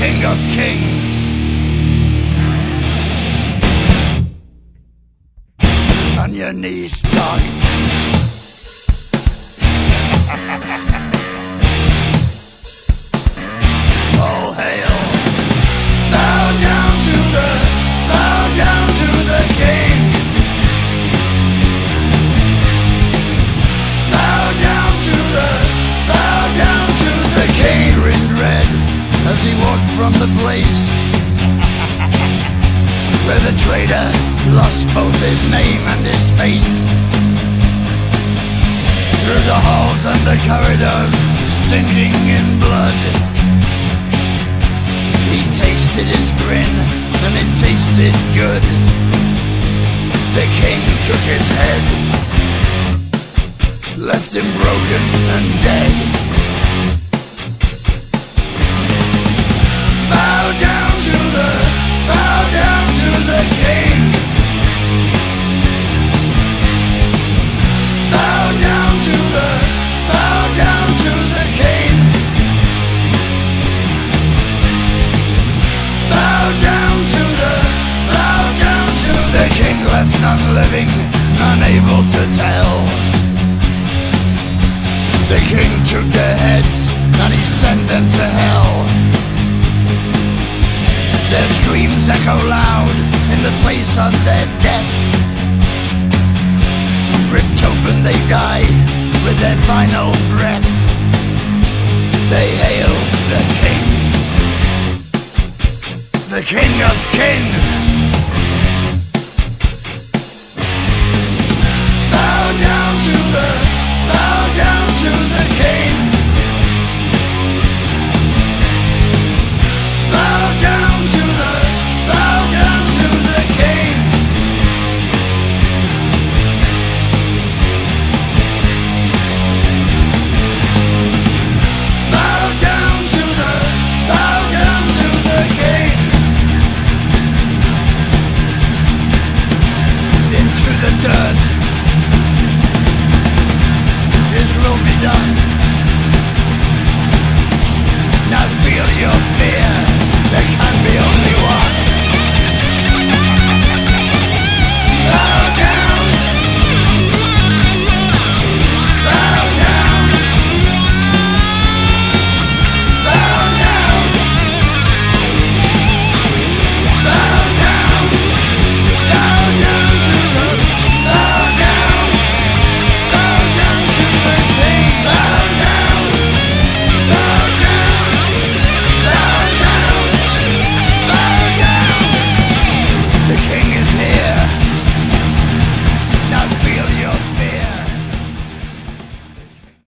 King of Kings. On your knees, dog. All hail. Bow down to the king. Bow down to the king. Grinned red as he walked from the place where the traitor lost both his name and his face. Through the halls and the corridors, stinking in blood, he tasted his grin, and it tasted good. The king took his head, left him broken and dead. Bow down to the king. Bow down to the king. Bow down to the king. Left none living, unable to tell. The king took their heads and he sent them to hell. Their screams echo loud in the place of their death. Ripped open they die with their final breath. They hail the king of kings.